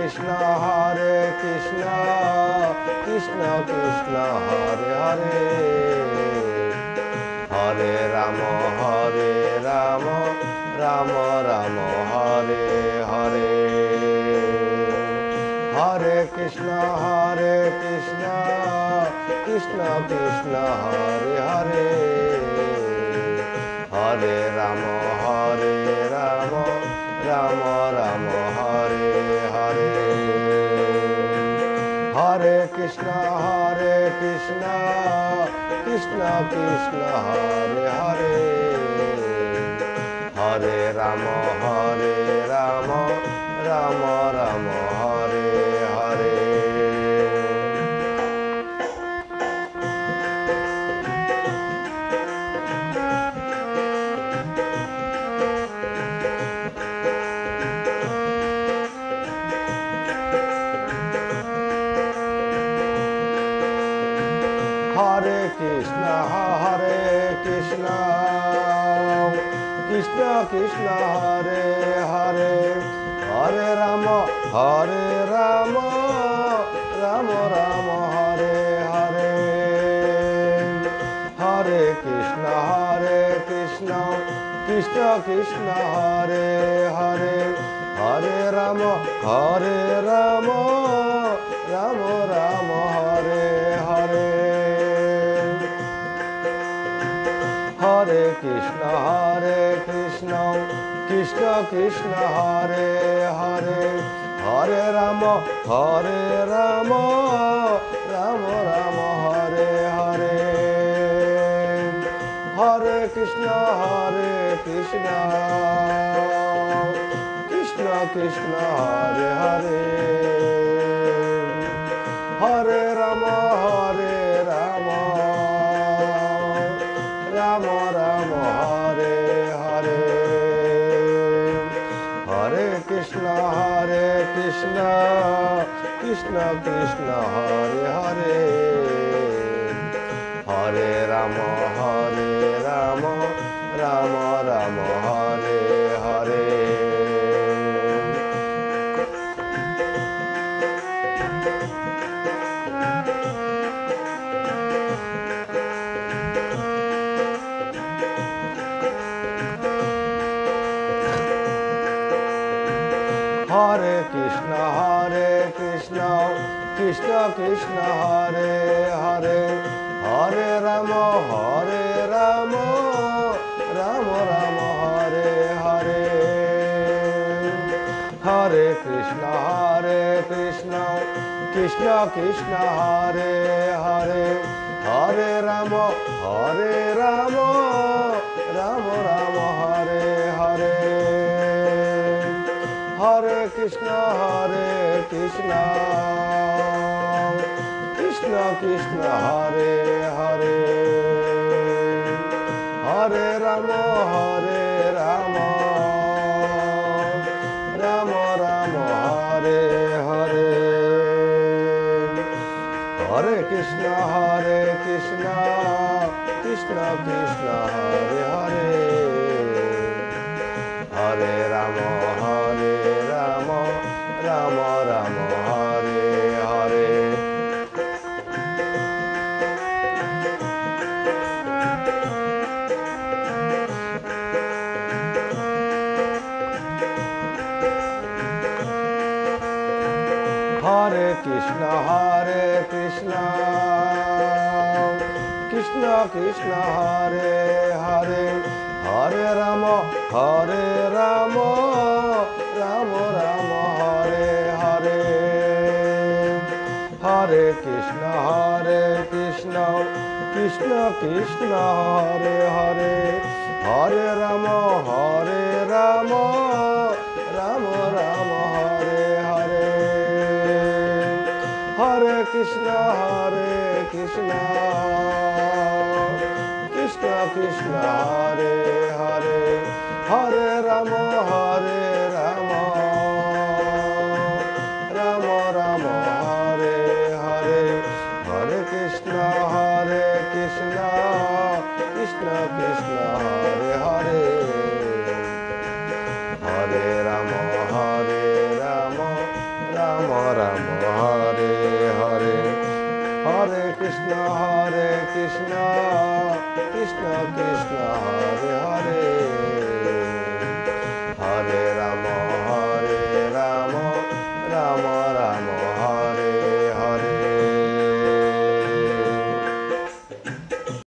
Krishna Krishna Krishna Krishna Hare Hare Hare Ram Ram Ram Hare Hare Hare Krishna Krishna Krishna Krishna Hare Hare Hare Ram Ram Ram Ram Hare Hare Hare Krishna Krishna Krishna Krishna Hare Hare Hare Ram Ram Ram Ram Hare Hare Hare Krishna Krishna Krishna Krishna Hare Hare Hare Ram Ram Ram Hare Hare Hare Krishna Krishna Krishna Krishna Hare Hare Hare Ram Ram Ram Ram Hare Hare Hare Krishna Krishna Krishna Krishna Hare Hare Hare Ram Ram Ram Ram Hare Hare Hare Krishna Krishna Krishna Krishna Hare Hare Hare Ram Ram Ram Ram Hare Hare Hare Krishna Krishna Krishna Krishna Hare Hare Hare Ram Ram Ram Ram Hare Hare Hare Krishna Krishna Krishna Krishna Hare Hare Hare Ram Ram Ram Ram Hare Hare Hare Krishna Krishna Krishna Krishna Hare Hare Hare Ram Ram Ram Ram Hare Hare Hare Krishna Krishna Krishna Krishna Hare Hare Hare Ram Ram Ram Ram Hare Hare Hare Krishna Krishna Krishna Krishna Hare Hare Hare Ram Ram Ram Ram Hare Hare Hare Krishna Krishna Krishna Krishna Hare Hare Hare Ram Ram Ram Ram Hare Hare Hare Krishna Krishna Krishna Krishna Hare Hare Hare Ram Ram Ram Ram Hare Hare Hare Krishna Krishna Krishna Krishna Hare Hare Hare Ram Ram Ram Ram Hare Hare Hare Krishna Krishna Krishna Krishna Hare Hare Hare Ram Ram Krishna Krishna Krishna Hare Hare